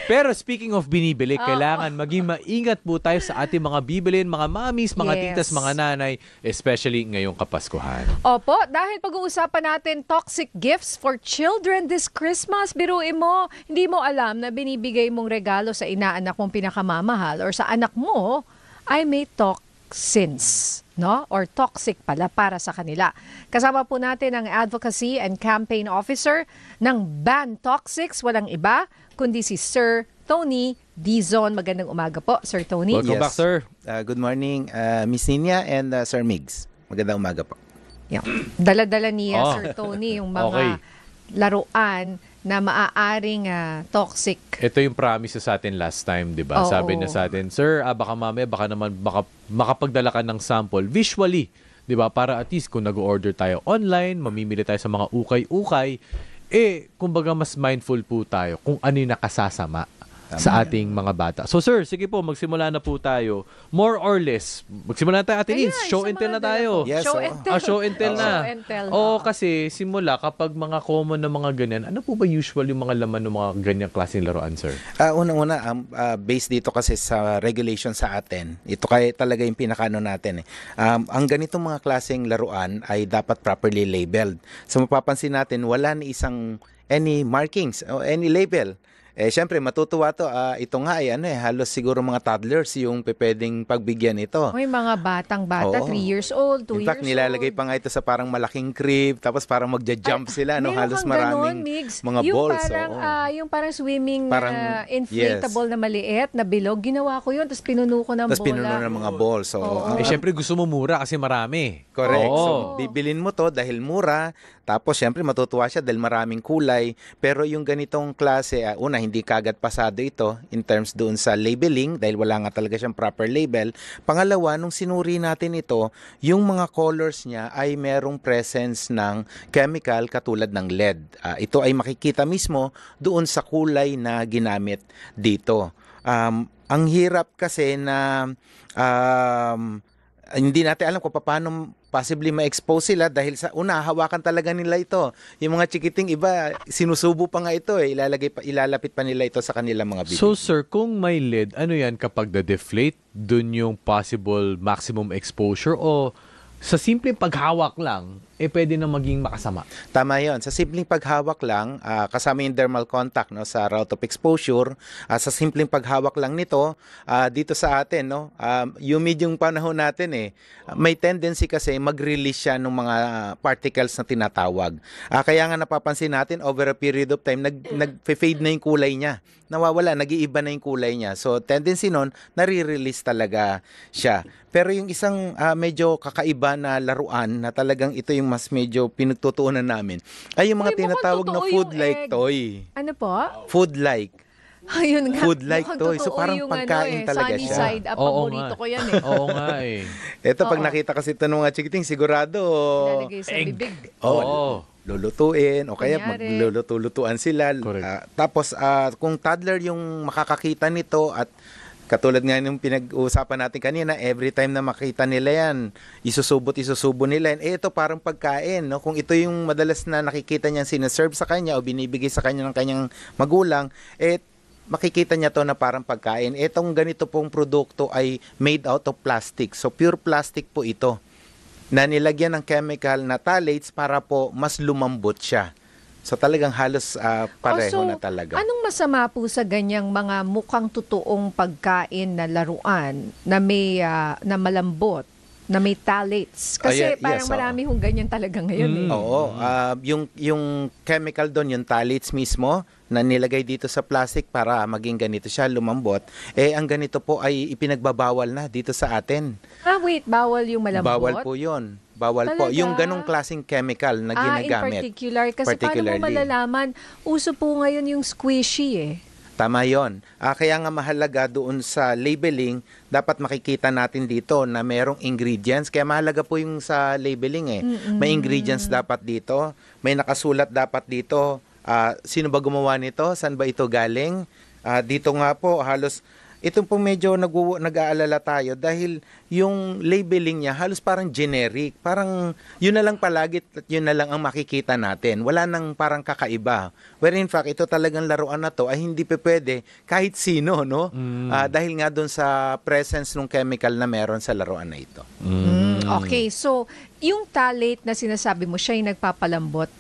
Pero speaking of binibili, kailangan maging maingat po tayo sa ating mga bibilin, mga mamis, mga titas, mga nanay, especially ngayong Kapaskuhan. Opo, dahil pag-uusapan natin toxic gifts for children this Christmas. Biruin mo, hindi mo alam na binibigay mong regalo sa inaanak mong pinakamamahal or sa anak mo ay may toxins, no? Or toxic pala para sa kanila. Kasama po natin ang Advocacy and Campaign Officer ng Ban Toxics, walang iba kundi si Sir Tony Dizon. Magandang umaga po, Sir Tony. Welcome back, sir. Good morning, Miss Nina and Sir Migs. Magandang umaga po. Dala-dala niya, Sir Tony, yung mga laruan na maaaring toxic. Ito yung promise sa atin last time, di ba? Sabi na sa atin, sir, baka mamaya, baka naman, makapagdala ka ng sample visually, di ba? Para at least kung nag-order tayo online, mamimili tayo sa mga ukay-ukay, kumbaga mas mindful po tayo kung ano yung nakasasama sa ating mga bata. So sir, sige po, magsimula na po tayo. More or less, magsimula na tayo, Ate Lins. Show and tell na tayo. Yes, Show and tell na. Kasi simula kapag mga common na mga ganyan, ano po ba usual yung mga laman ng mga ganyang klaseng laruan, sir? Unang-una, based dito kasi sa regulation sa atin, ito kaya talaga yung pinakano natin. Ang ganitong mga klaseng laruan ay dapat properly labeled. So mapapansin natin, wala na isang any markings o any label. Siyempre, matutuwa to. Ito nga ay halos siguro mga toddlers yung pwedeng pagbigyan ito. May mga batang-bata, 3 years old, 2 years old. In fact, nilalagay pa nga ito sa parang malaking crib, tapos parang magja-jump sila. Halos maraming mga balls. Yung parang swimming inflatable na maliit na bilog, ginawa ko yun, tapos pinuno ko ng bola. Tapos pinuno ng mga balls. Siyempre, gusto mo mura kasi marami. Correct. So, bibilin mo to dahil mura, tapos siyempre matutuwa siya dahil maraming kulay. Pero yung ganitong klase, una, hindi kagad pasado ito in terms doon sa labeling dahil wala nga talaga siyang proper label. Pangalawa, nung sinuri natin ito, yung mga colors niya ay merong presence ng chemical katulad ng lead. Ito ay makikita mismo doon sa kulay na ginamit dito. Ang hirap kasi na hindi natin alam kung paano possibly ma-expose sila dahil sa hawakan talaga nila ito. Yung mga chikiting iba, sinusubo pa nga ito ilalapit pa nila ito sa kanilang mga bibig. So sir, kung may lead, ano yan kapag na-deflate, dun yung possible maximum exposure o sa simpleng paghawak lang, pwede na maging makasama? Tama yon. Sa simpleng paghawak lang, kasama yung dermal contact sa route of exposure, sa simpleng paghawak lang nito, dito sa atin, humid yung panahon natin may tendency kasi mag-release siya ng mga particles na tinatawag. Kaya nga napapansin natin, over a period of time, nag-fade na yung kulay niya. Nawawala, nag-iiba na yung kulay niya. So, tendency nun, nare-release talaga siya. Pero yung isang medyo kakaiba na laruan na talagang ito yung mas medyo pinagtutuunan namin ay yung mga tinatawag na food-like toy. Ano po? Food-like. Ayun nga. Food-like toy. So parang pagkain talaga Sunny siya. side up, paborito ko yan Oo nga Ito, pag nakita kasi ito ng mga chikiting, sigurado lalagay sa bibig. Lulutuin o kaya magluluto-lutuan sila. Tapos kung toddler yung makakakita nito at katulad nga ng pinag-uusapan natin kanina, every time na makita nila yan, isusubo nila yan. Ito parang pagkain. Kung ito yung madalas na nakikita niya sinaserve sa kanya o binibigay sa kanya ng kanyang magulang, makikita niya to na parang pagkain. Itong ganito pong produkto ay made out of plastic. So pure plastic po ito na nilagyan ng chemical na phthalates para po mas lumambot siya. So talagang halos pareho na talaga. Anong masama po sa ganyang mga mukhang totoong pagkain na laruan na may na malambot, na may phthalates? Kasi parang marami hong ganyan talaga ngayon. Oo, yung chemical doon, yung phthalates mismo na nilagay dito sa plastic para maging ganito siya, lumambot. Ang ganito po ay ipinagbabawal na dito sa atin. Wait, bawal yung malambot? Bawal po yun. Bawal po. Yung ganong klaseng chemical na ginagamit. In particular. Kasi paano mo malalaman? Uso po ngayon yung squishy Tama yon. Kaya nga mahalaga doon sa labeling, dapat makikita natin dito na merong ingredients. Kaya mahalaga po yung sa labeling May ingredients dapat dito. May nakasulat dapat dito. Sino ba gumawa nito? Saan ba ito galing? Dito nga po, halos ito po medyo nag-aalala tayo dahil yung labeling niya halos parang generic. Parang yun na lang palagi at yun na lang ang makikita natin. Wala nang parang kakaiba. Where in fact, ito talagang laruan na to ay hindi pa pwede kahit sino, no? Dahil nga doon sa presence ng chemical na meron sa laruan na ito. Okay, so yung phthalate na sinasabi mo, siya yung nagpapalambot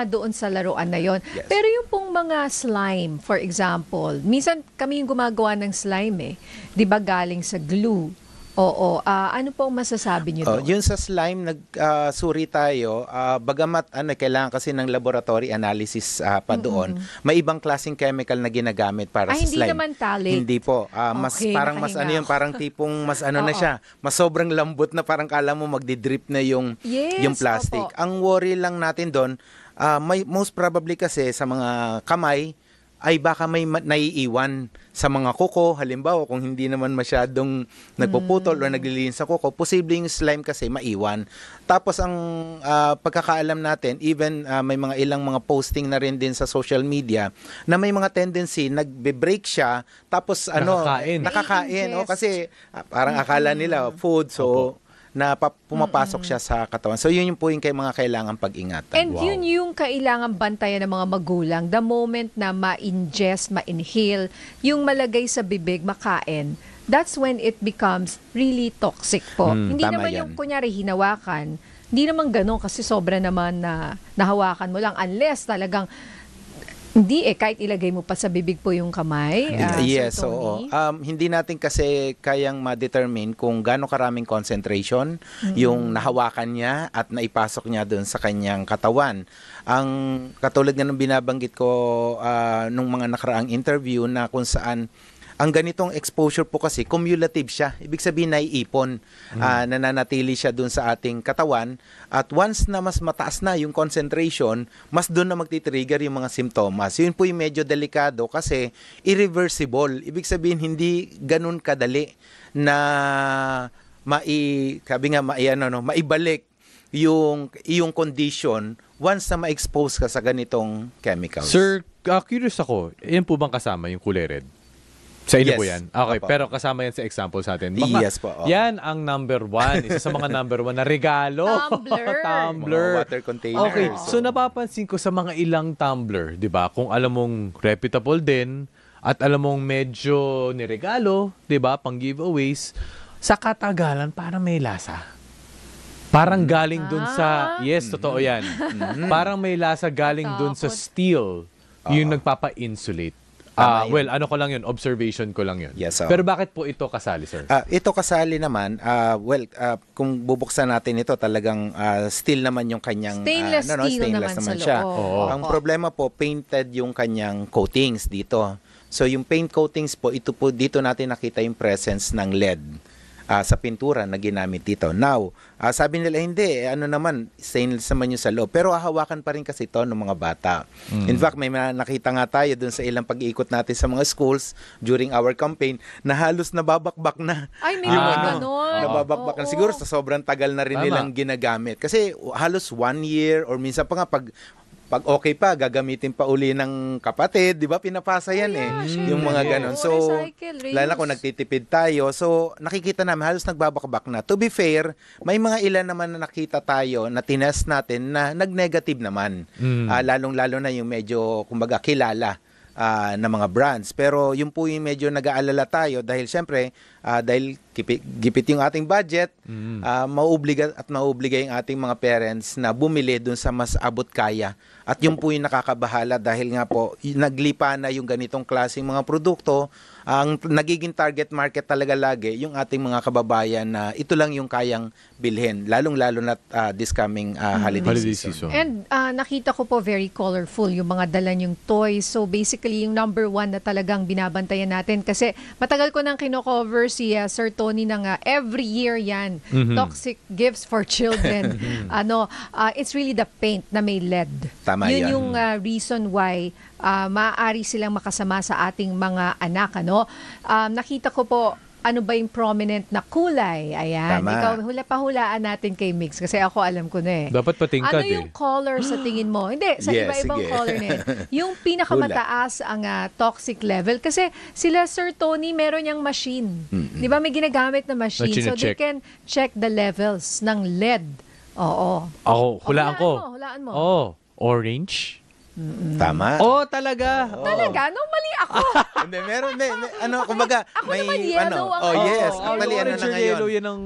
doon sa laruan na yon. Yes. Pero yung pong mga slime, for example, minsan kami yung gumagawa ng slime 'di ba galing sa glue? Oo, ano pong masasabi niyo doon? Yun sa slime, nagsuri tayo, bagamat kailangan kasi ng laboratory analysis pa doon, may ibang klaseng chemical na ginagamit para sa hindi slime. naman phthalate? Hindi po. Mas Okay, parang mas ano nakahinga yun, parang tipong mas ano na Oo. siya, mas sobrang lambot na parang kala mo magdi-drip na yung Yes, plastic. opo. Ang worry lang natin doon, most probably kasi sa mga kamay, ay baka may naiiwan sa mga kuko. Halimbawa, kung hindi naman masyadong nagpuputol o naglilinis sa kuko, posible yung slime kasi maiwan. Tapos ang pagkakaalam natin, even may mga ilang mga posting na rin din sa social media na may mga tendency, nagbe-break siya, tapos nakakain. Ingest. Kasi parang akala nila food, so pumapasok siya sa katawan. So yun yung po yung mga kailangan pag-ingatan. And yun yung kailangan bantayan ng mga magulang. The moment na ma-ingest, ma-inhale, yung malagay sa bibig, makain, that's when it becomes really toxic po. Hindi tama naman yan. yung kunyari hinawakan, hindi naman ganun kasi sobra naman na nahawakan mo lang unless talagang hindi kahit ilagay mo pa sa bibig po yung kamay. Yes, Sir oo. Tony. Hindi natin kasi kayang ma-determine kung gaano karaming concentration yung nahawakan niya at naipasok niya doon sa kanyang katawan. Ang katulad nga ng binabanggit ko nung mga nakaraang interview na kung saan ang ganitong exposure po kasi cumulative siya. Ibig sabihin naiipon, nananatili siya dun sa ating katawan at once na mas mataas na yung concentration, mas dun na magti-trigger yung mga simptomas. Yun po yung medyo delikado kasi irreversible. Ibig sabihin hindi ganun kadali na maibalik yung iyong condition once na ma-expose ka sa ganitong chemicals. Sir, curious ako, yan po bang kasama yung kulay red? Sa inyo Yes. po yan? Okay, Opo. pero kasama yan sa example sa atin. Yes po, oo. Yan ang number 1. Isa sa mga number 1 na regalo. Tumbler. Tumbler. Mga water containers. Okay, so napapansin ko sa mga ilang tumbler, di ba? Kung alam mong reputable din at alam mong medyo niregalo, di ba? Pang giveaways, sa katagalan, parang may lasa. Parang galing dun sa... Yes, totoo yan. Parang may lasa galing dun sa steel. Yung nagpapa-insulate. Tama yun. Well, ano ko lang yun, observation ko lang yun. Yes, sir. Pero bakit po ito kasali, sir? Ito kasali naman, kung bubuksan natin ito, talagang steel naman yung kanyang... Stainless steel naman sa siya. loob. Oo. Ang problema po, painted yung kanyang coatings dito. So yung paint coatings po, dito natin nakita yung presence ng lead sa pintura na ginamit dito. Now, sabi nila, hindi, stainless naman yung sa loob. Pero hahawakan pa rin kasi ito ng mga bata. In fact, may nakita nga tayo dun sa ilang pag-iikot natin sa mga schools during our campaign na halos nababakbak na. Ay, may yung mga ganon. Nababakbak na. Oo. Siguro sa sobrang tagal na rin Tama. nilang ginagamit. Kasi halos 1 year or minsan pa nga pag okay pa, gagamitin pa uli ng kapatid, di ba? Pinapasa yan syempre. yung mga ganon. Oo, So, recycle, reuse. lalo kung nagtitipid tayo, so nakikita namin halos nagbabakbak na. To be fair, may mga ilan naman na nakita tayo na tinest natin na nag-negative naman. Lalong-lalo na yung medyo, kumbaga, kilala na mga brands. Pero yung po yung medyo nag-aalala tayo dahil syempre, dahil gipit yung ating budget, mauobliga yung ating mga parents na bumili dun sa mas abot kaya. At yung po yung nakakabahala dahil nga po, naglipa na yung ganitong klaseng mga produkto. Ang nagiging target market talaga lagi, yung ating mga kababayan na ito lang yung kayang bilhin. Lalong-lalo na this coming holiday season. And nakita ko po very colorful yung mga dala niyong toys. So basically, yung number 1 na talagang binabantayan natin. Kasi matagal ko nang kino-cover si Sir Tony na every year yan. Toxic gifts for children. It's really the paint na may lead. Tama Yun yan. yung reason why maaari silang makasama sa ating mga anak. Nakita ko po, ano ba yung prominent na kulay. Ayan. Tama. Ikaw, hulaan natin kay Mix kasi ako alam ko na eh. Dapat patingkad Ano yung color sa tingin mo? Hindi, sa Yes, iba-ibang sige. color na yun. Yung pinakamataas ang toxic level. Kasi sila, Sir Tony, meron niyang machine. Di ba may ginagamit na machine? Na So they chine-check. can check the levels ng lead. Oo. Ako, hulaan ko. Hulaan mo. Oh, orange? Tama. Oh, talaga. Talaga? No, mali ako. Hindi, meron, ano, kumbaga, Ako naman yellow ang oh, ano. yes, Oh, actually, ano orange na or ngayon? yellow, yan ang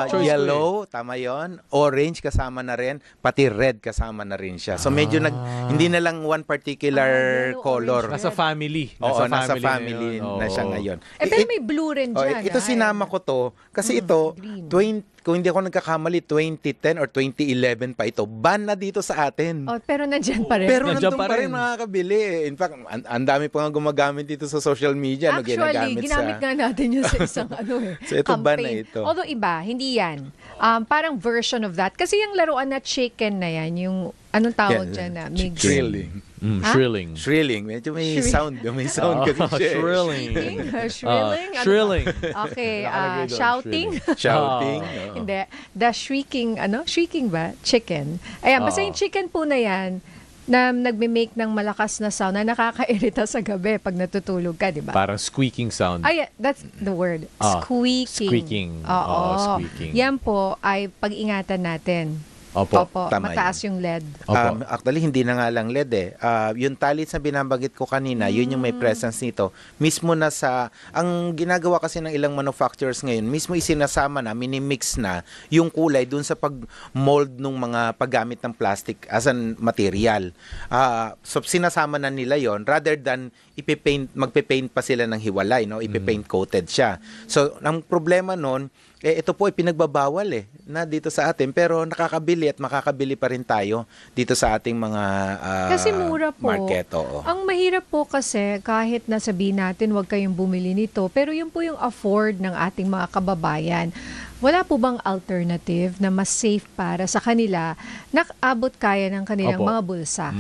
choice ko Yellow, tama yon. Orange, kasama na rin. Pati red, kasama na rin siya. So, medyo hindi na lang one particular yellow, color. orange, Nasa family. Oo, nasa family na siya Oo. ngayon. Pero may blue rin dyan. Ito sinama ko to, kasi ito, green. kung hindi ako nagkakamali, 2010 or 2011 pa ito, ban na dito sa atin. Oh, pero nandyan pa rin. Pero Nandiyan nandun pa pa rin rin. makakabili. In fact, ang dami pa nga gumagamit dito sa social media. Actually, ginamit nga natin yun sa isang So, ito ba na campaign. ito? Although iba, hindi yan. Parang version of that. Kasi yung laruan na chicken na yan, yung anong tawag dyan na? Mig- Shrilling. Ha? Shrilling. Shrilling. Medyo may Shrilling. sound. May sound kasi siya. eh. Shrilling. Shrilling? Ano ba? Shrilling. Okay, Nakalagay doon, shouting? Shouting. oo. Hindi. The shrieking, shrieking ba? Chicken. Ayan, basta Oo. yung chicken po na yan, na nagme-make ng malakas na sound na nakakairita sa gabi pag natutulog ka, di ba? Parang squeaking sound. Ay, that's the word. Ah, Squeaking. squeaking. Oo. Squeaking. Yan po ay pag-ingatan natin. Opo. tama mataas yung lead. Opo. Actually, hindi na nga lang LED eh. Yung talit na binabagit ko kanina, yun yung may presence nito. Mismo na ang ginagawa kasi ng ilang manufacturers ngayon, mismo isinasama na, minimix na yung kulay dun sa pag-mold ng mga paggamit ng plastic as an material. So, sinasama na nila yon rather than magpe-paint pa sila ng hiwalay, no? Ipe-paint coated siya. So, ang problema nun, ito po ay pinagbabawal na dito sa atin pero nakakabili at makakabili pa rin tayo dito sa ating mga Kasi mura po. market. Oo. Ang mahirap po kasi kahit nasabihin natin huwag kayong bumili nito, pero yun po yung afford ng ating mga kababayan. Wala po bang alternative na mas safe para sa kanila na abot kaya ng kanilang Opo. mga bulsa?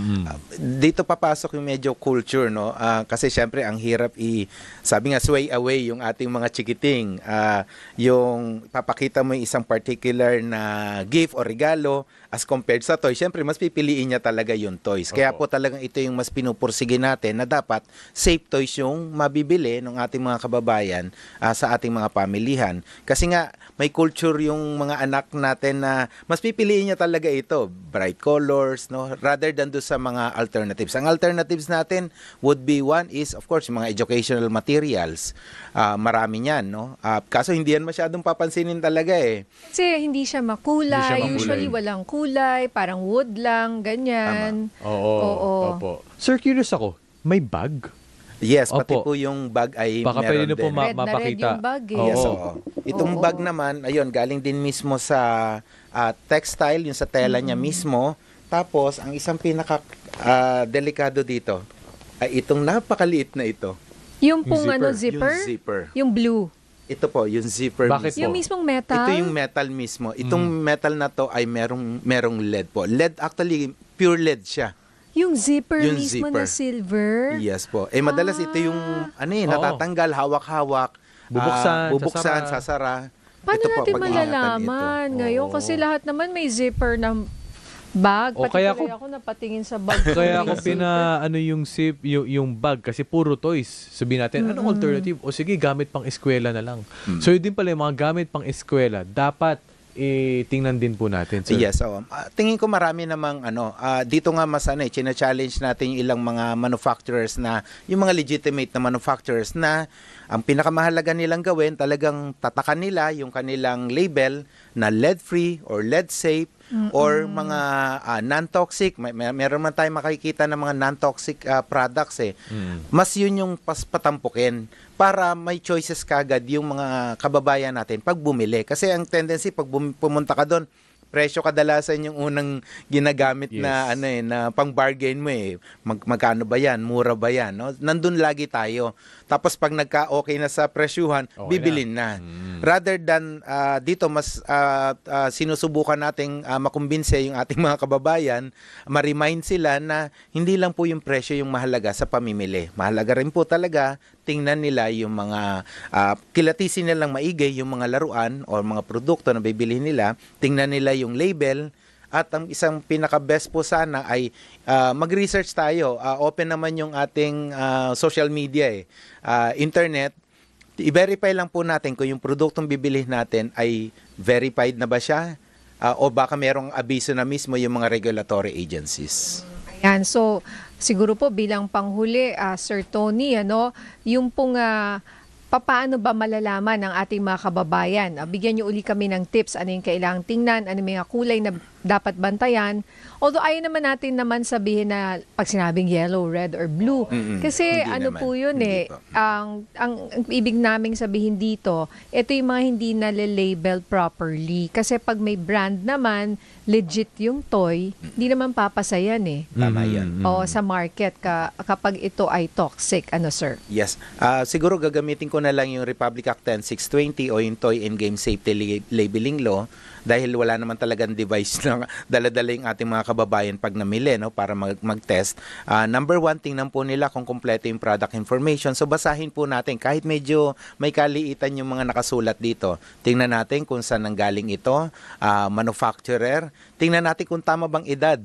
Dito papasok yung medyo culture, no? Kasi syempre ang hirap sabi nga sway away yung ating mga chikiting. Yung papakita mo yung isang particular na gift o regalo as compared sa toy, syempre mas pipiliin niya talaga yung toys. Kaya po talagang ito yung mas pinupursige natin na dapat safe toys yung mabibili ng ating mga kababayan sa ating mga pamilihan. Kasi nga may culture yung mga anak natin na mas pipiliin niya talaga ito, bright colors, no, rather than do sa mga alternatives. Ang alternatives natin would be one is of course yung mga educational materials. Marami niyan, no. Kaso hindi yan masyadong papansinin talaga eh. Kasi hindi siya makulay. Hindi siya makulay. Usually walang kulay, parang wood lang, ganyan. Oo. Opo. Sir, curious ako. May bag? Yes, pati Opo. po yung bag ay Baka meron pwede na po din. Red na red mapakita. yung bag eh. Yes, Oo. oo. Itong Oo. bag naman, ayun, galing din mismo sa textile, yung sa tela niya mismo. Tapos, ang isang pinaka delikado dito ay itong napakaliit na ito. Yung pong Yung zipper? Yung zipper. Yung blue. Ito po, yung zipper Bakit mismo. Yung mismong metal? Ito yung metal mismo. Itong metal na to ay merong LED po. LED, actually, pure LED siya. Yung zipper Yung mismo zipper. na silver? Yes po. Madalas ito yung, natatanggal, hawak-hawak. Bubuksan, sasara. Paano Ito po, natin pag-ingatan malalaman ito. ngayon? Oo. Kasi lahat naman may zipper ng bag. O, Pati kaya tuloy ako napatingin sa bag. Kaya ako May zipper. yung bag kasi puro toys. Sabihin natin, anong alternative? O sige, gamit pang eskwela na lang. So yun din pala yung mga gamit pang eskwela, dapat tingnan din po natin, sir. Yes, tingin ko marami namang dito nga mas china-challenge natin yung ilang mga manufacturers na yung mga legitimate na manufacturers na ang pinakamahalaga nilang gawin talagang tatakan nila yung kanilang label na lead-free or lead-safe or mga non-toxic. Meron man tayong makikita ng mga non-toxic products Mas yun yung patampukin para may choices kagad yung mga kababayan natin pag bumili. Kasi ang tendency pag pumunta ka doon, presyo kadalasan yung unang ginagamit na na pang-bargain mo magkano ba yan? Mura ba yan? No? Nandun lagi tayo. Tapos pag nagka-okay na sa presyuhan, bibilin na. Rather than dito mas sinusubukan nating makumbinse yung ating mga kababayan, ma-remind sila na hindi lang po yung presyo yung mahalaga sa pamimili. Mahalaga rin po talaga tingnan nila yung mga kilatisin nilang maigi yung mga laruan o mga produkto na bibili nila, tingnan nila yung label, at ang isang pinaka-best po sana ay mag-research tayo. Open naman yung ating social media internet. I-verify lang po natin kung yung produktong bibili natin ay verified na ba siya o baka merong abiso na mismo yung mga regulatory agencies. Ayan, so siguro po bilang panghuli, Sir Tony, yung pong paano ba malalaman ng ating mga kababayan? Bigyan niyo uli kami ng tips, ano yung kailangang tingnan, ano yung mga kulay na dapat bantayan. Although ayaw naman natin sabihin na pag sinabing yellow, red, or blue. Kasi Hindi ano naman. po yun Hindi po. ang ibig naming sabihin dito, ito yung mga hindi nalilabel properly. Kasi pag may brand naman, legit yung toy, hindi naman papasayan Tama yan. O sa market kapag ito ay toxic. Ano, sir? Yes. Siguro gagamitin ko na lang yung Republic Act 10620 o yung Toy and Game Safety Labeling Law dahil wala naman talagang device na dala-dala yung ating mga kababayan pag namili para mag-test. Number one, tingnan po nila kung kompleto yung product information. So basahin po natin kahit medyo may kaliitan yung mga nakasulat dito. Tingnan natin kung saan nanggaling ito, manufacturer. Tingnan natin kung tama bang edad.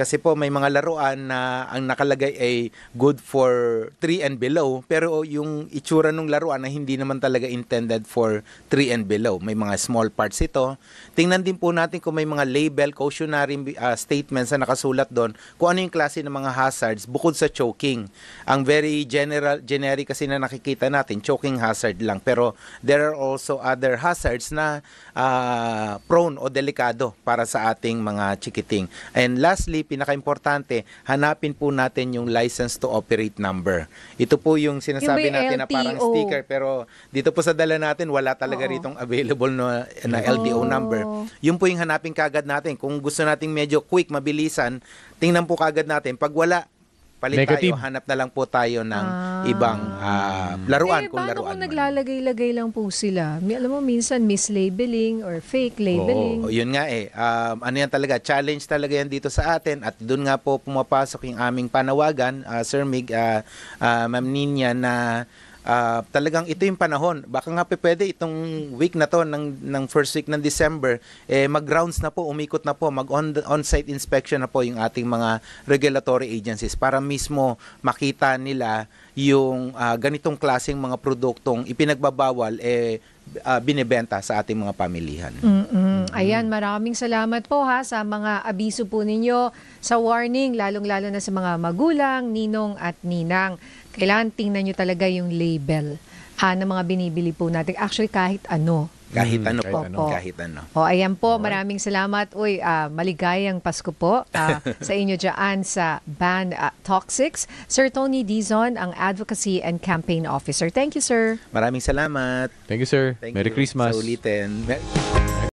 Kasi po may mga laruan na ang nakalagay ay good for 3 and below, pero yung itsura ng laruan na hindi naman talaga intended for 3 and below. May mga small parts ito. Tingnan din po natin kung may mga label, cautionary statements na nakasulat doon, kung ano yung klase ng mga hazards bukod sa choking. Ang very generic kasi na nakikita natin, choking hazard lang. Pero there are also other hazards na prone o delikado para sa ating mga chikiting. And lastly, pinaka-importante, hanapin po natin yung license to operate number. Ito po yung sinasabi Yung may natin na parang LTO. sticker, pero dito po sa dala natin, wala talaga ritong available na LTO number. Yun po yung hanapin kagad natin. Kung gusto nating medyo quick, mabilisan, tingnan po kagad natin. Pag wala, palit Negative. tayo, hanap na lang po tayo ng ibang laruan kung paano laruan kung man. naglalagay-lagay lang po sila? Alam mo, minsan mislabeling or fake labeling. Oo, yun nga ano yan talaga, challenge talaga yan dito sa atin at doon nga po pumapasok yung aming panawagan, Sir Mig, Ma'am Ninya, na talagang ito yung panahon. Baka nga pwede itong week na to, ng first week ng December, mag-rounds na po, umikot na po, mag-on-site inspection na po yung ating mga regulatory agencies para mismo makita nila yung ganitong klaseng mga produktong ipinagbabawal, binibenta sa ating mga pamilihan. Ayan, maraming salamat po sa mga abiso po ninyo, sa warning, lalong-lalo na sa mga magulang, ninong at ninang. Kailangan tingnan nyo talaga yung label ng mga binibili po natin. Actually, kahit ano. Kahit ano kahit po. ano. Kahit ano. Ayan po, maraming salamat. Maligayang Pasko po sa inyo dyan sa Ban Toxics. Sir Tony Dizon, ang Advocacy and Campaign Officer. Thank you, sir. Maraming salamat. Thank you, sir. Thank Merry you. Christmas. Sa ulitin.